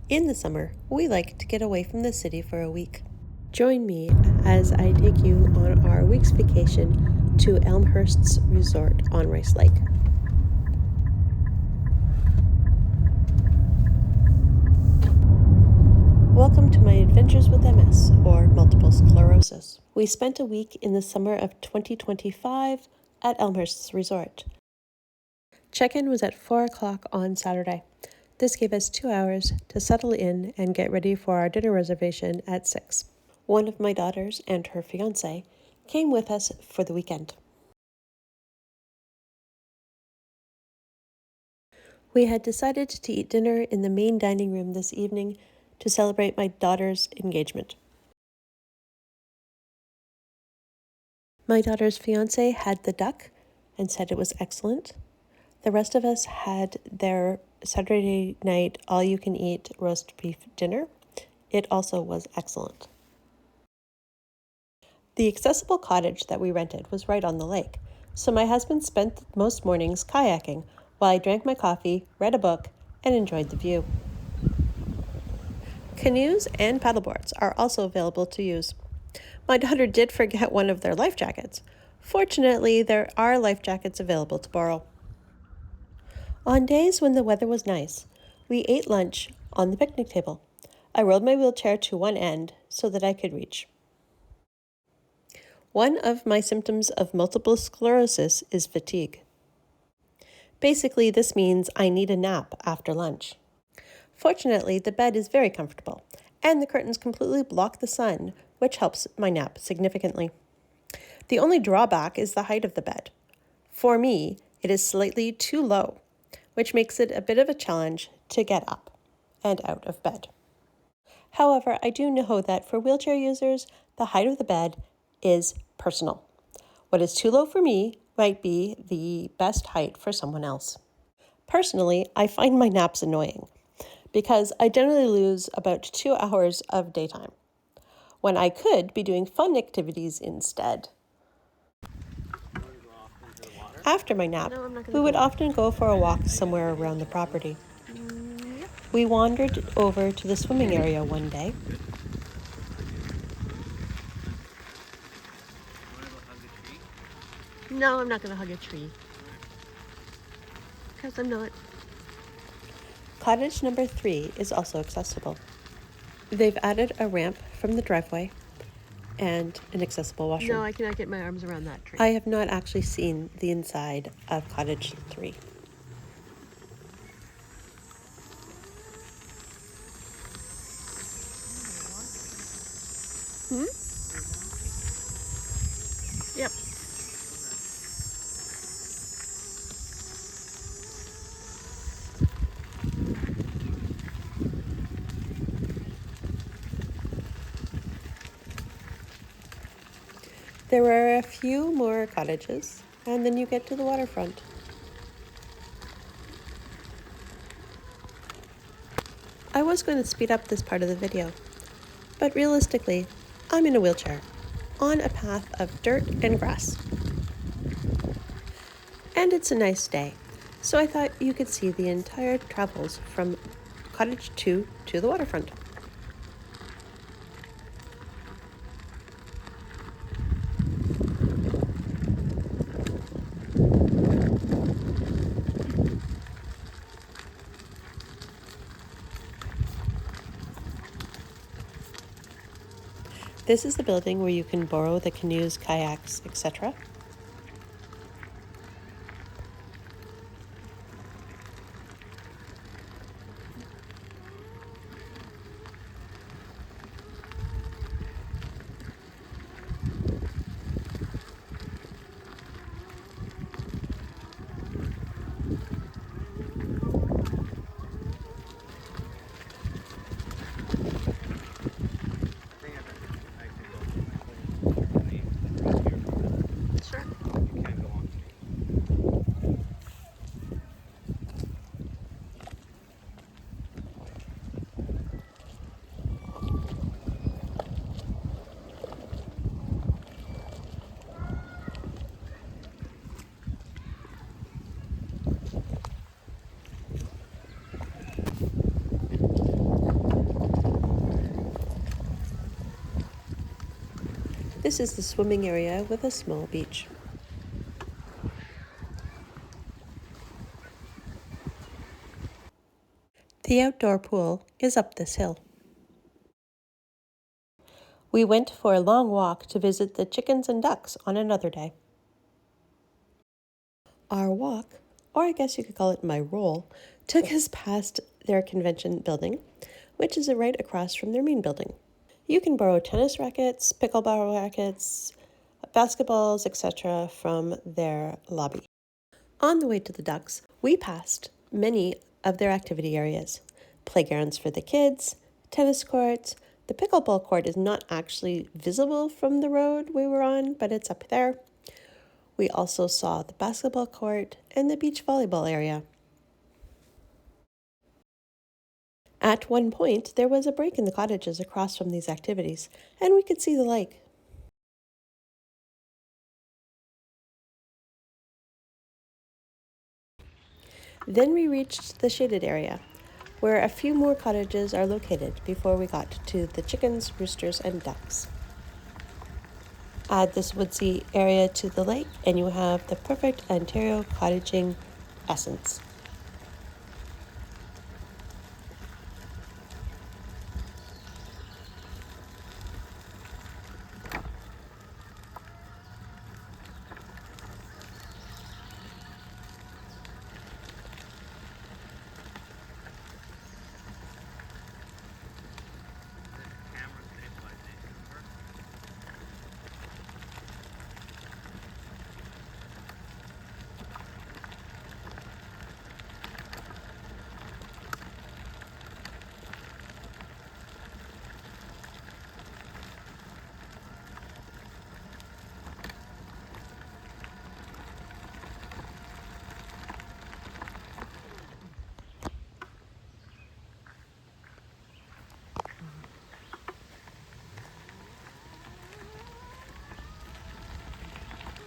In the summer, we like to get away from the city for a week. Join me as I take you on our week's vacation to Elmhirst's resort on Rice Lake. Welcome to my adventures with MS, or multiple sclerosis. We spent a week in the summer of 2025 at Elmhirst's resort. Check-in was at 4 o'clock on Saturday. This gave us 2 hours to settle in and get ready for our dinner reservation at 6. One of my daughters and her fiancé came with us for the weekend. We had decided to eat dinner in the main dining room this evening to celebrate my daughter's engagement. My daughter's fiancé had the duck and said it was excellent. The rest of us had their Saturday night all-you-can-eat roast beef dinner. It also was excellent. The accessible cottage that we rented was right on the lake, so my husband spent most mornings kayaking while I drank my coffee, read a book, and enjoyed the view. Canoes and paddleboards are also available to use. My daughter did forget one of their life jackets. Fortunately, there are life jackets available to borrow. On days when the weather was nice, we ate lunch on the picnic table. I rolled my wheelchair to one end so that I could reach. One of my symptoms of multiple sclerosis is fatigue. Basically, this means I need a nap after lunch. Fortunately, the bed is very comfortable, and the curtains completely block the sun, which helps my nap significantly. The only drawback is the height of the bed. For me, it is slightly too low, which makes it a bit of a challenge to get up and out of bed. However, I do know that for wheelchair users, the height of the bed is personal. What is too low for me might be the best height for someone else. Personally, I find my naps annoying because I generally lose about 2 hours of daytime when I could be doing fun activities instead. After my nap, we would often go for a walk somewhere around the property. We wandered over to the swimming area one day. No, I'm not going to hug a tree. Because I'm not. Cottage number 3 is also accessible. They've added a ramp from the driveway and an accessible washroom. No, I cannot get my arms around that tree. I have not actually seen the inside of Cottage 3. Yep. There are a few more cottages, and then you get to the waterfront. I was going to speed up this part of the video, but realistically, I'm in a wheelchair, on a path of dirt and grass. And it's a nice day, so I thought you could see the entire travels from Cottage 2 to the waterfront. This is the building where you can borrow the canoes, kayaks, etc. This is the swimming area with a small beach. The outdoor pool is up this hill. We went for a long walk to visit the chickens and ducks on another day. Our walk, or I guess you could call it my roll, took us past their convention building, which is right across from their main building. You can borrow tennis rackets, pickleball rackets, basketballs, etc. from their lobby. On the way to the ducks, we passed many of their activity areas. Playgrounds for the kids, tennis courts. The pickleball court is not actually visible from the road we were on, but it's up there. We also saw the basketball court and the beach volleyball area. At one point, there was a break in the cottages across from these activities, and we could see the lake. Then we reached the shaded area, where a few more cottages are located before we got to the chickens, roosters, and ducks. Add this woodsy area to the lake, and you have the perfect Ontario cottaging essence.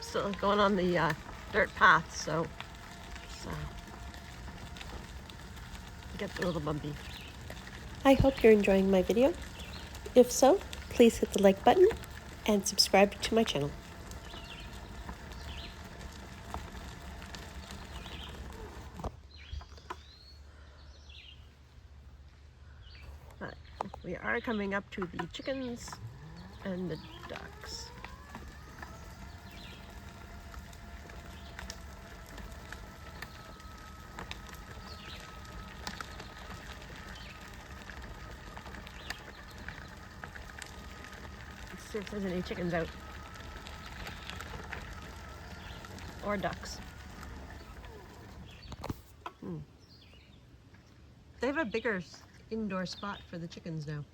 Still going on the dirt path, so it gets a little bumpy. I hope you're enjoying my video. If so, please hit the like button and subscribe to my channel. But we are coming up to the chickens and the ducks. Let's see if there's any chickens out. Or ducks. They have a bigger indoor spot for the chickens now.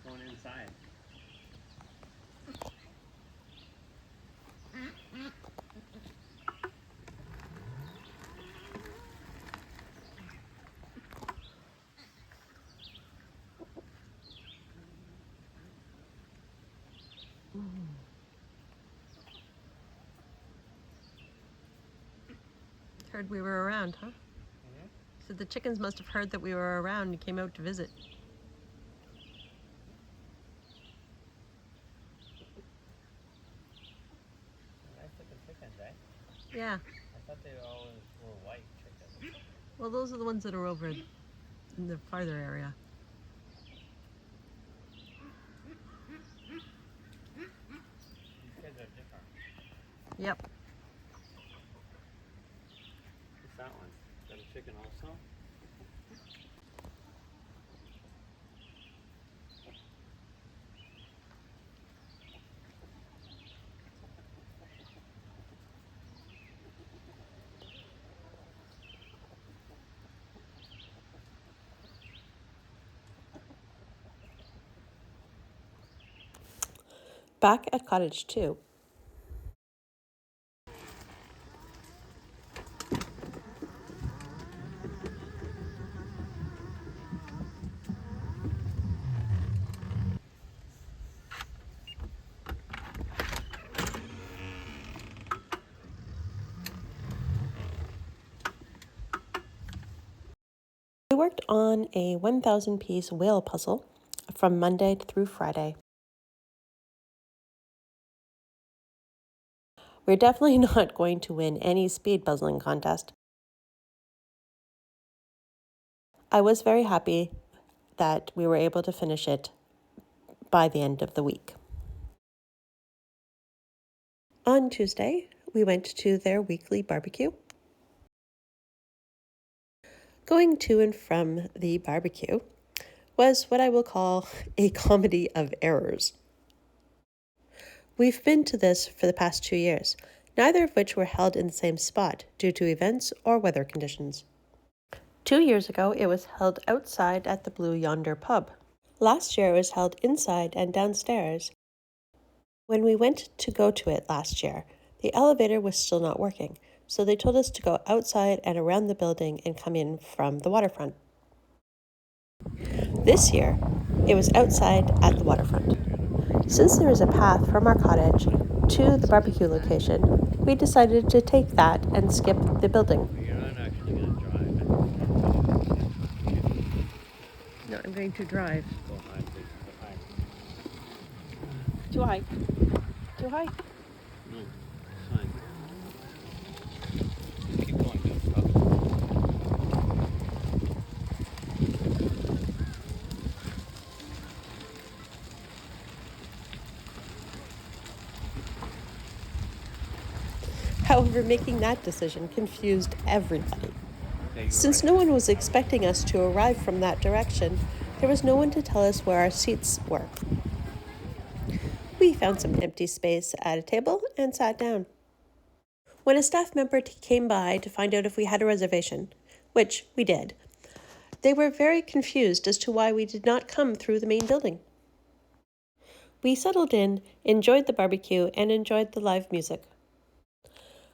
Going inside. Heard we were around, huh? So the chickens must have heard that we were around and came out to visit. Nice looking chickens, eh? Yeah. I thought they always were white chickens. Well, those are the ones that are over in the farther area. These kids are different. Yep. What's that one? Is that a chicken also? Back at Cottage 2, we worked on a 1,000-piece whale puzzle from Monday through Friday. We're definitely not going to win any speed puzzling contest. I was very happy that we were able to finish it by the end of the week. On Tuesday, we went to their weekly barbecue. Going to and from the barbecue was what I will call a comedy of errors. We've been to this for the past 2 years, neither of which were held in the same spot due to events or weather conditions. 2 years ago, it was held outside at the Blue Yonder pub. Last year, it was held inside and downstairs. When we went to go to it last year, the elevator was still not working, so they told us to go outside and around the building and come in from the waterfront. This year, it was outside at the waterfront. Since there is a path from our cottage to the barbecue location, we decided to take that and skip the building. You're not actually going to drive it. No, I'm going to drive. Go high, please. Go high. Too high. Too high. No, it's fine. Keep going. Don't stop. However, making that decision confused everybody. Okay, you're Since right. no one was expecting us to arrive from that direction, there was no one to tell us where our seats were. We found some empty space at a table and sat down. When a staff member came by to find out if we had a reservation, which we did, they were very confused as to why we did not come through the main building. We settled in, enjoyed the barbecue, and enjoyed the live music.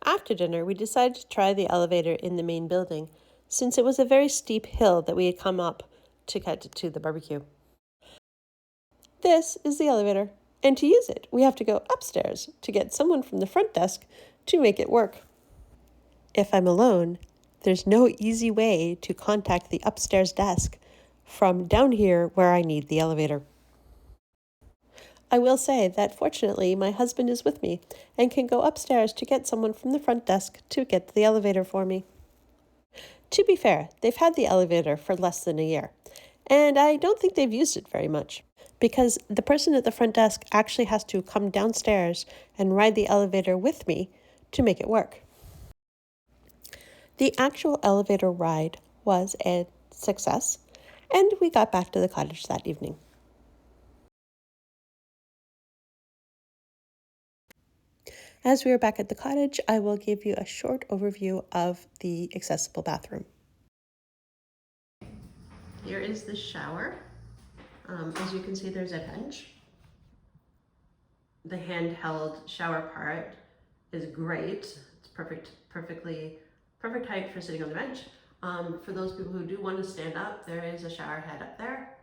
After dinner, we decided to try the elevator in the main building, since it was a very steep hill that we had come up to get to the barbecue. This is the elevator, and to use it, we have to go upstairs to get someone from the front desk to make it work. If I'm alone, there's no easy way to contact the upstairs desk from down here where I need the elevator. I will say that fortunately my husband is with me and can go upstairs to get someone from the front desk to get the elevator for me. To be fair, they've had the elevator for less than a year, and I don't think they've used it very much, because the person at the front desk actually has to come downstairs and ride the elevator with me to make it work. The actual elevator ride was a success, and we got back to the cottage that evening. As we are back at the cottage, I will give you a short overview of the accessible bathroom. Here is the shower. As you can see, there's a bench. The handheld shower part is great. It's perfect height for sitting on the bench. For those people who do want to stand up, there is a shower head up there.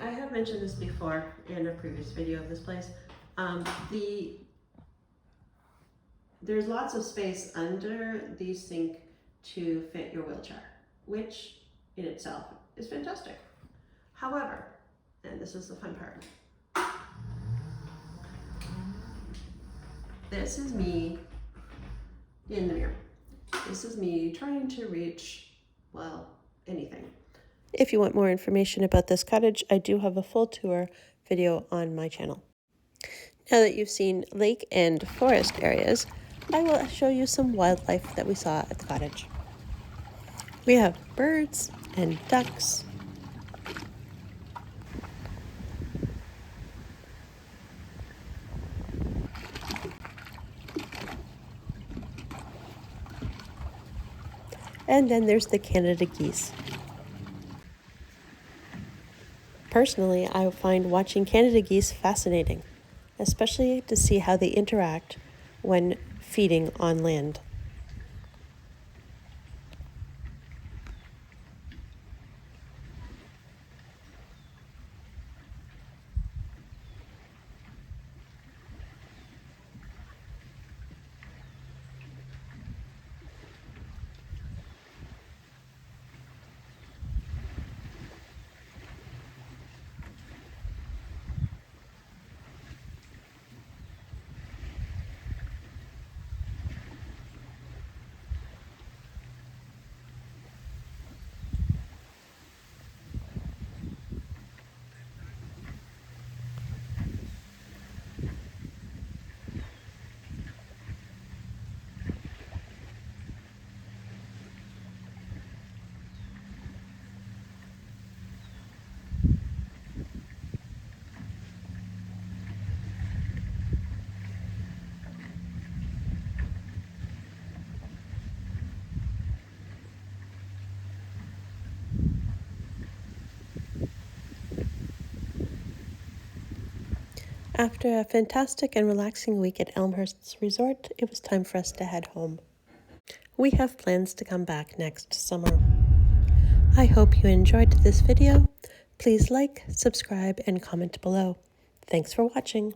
I have mentioned this before in a previous video of this place. There's lots of space under the sink to fit your wheelchair, which in itself is fantastic. However, and this is the fun part, this is me in the mirror. This is me trying to reach, well, anything. If you want more information about this cottage, I do have a full tour video on my channel. Now that you've seen lake and forest areas, I will show you some wildlife that we saw at the cottage. We have birds and ducks. And then there's the Canada geese. Personally, I find watching Canada geese fascinating, especially to see how they interact when feeding on land. After a fantastic and relaxing week at Elmhirst's resort, it was time for us to head home. We have plans to come back next summer. I hope you enjoyed this video. Please like, subscribe, and comment below. Thanks for watching.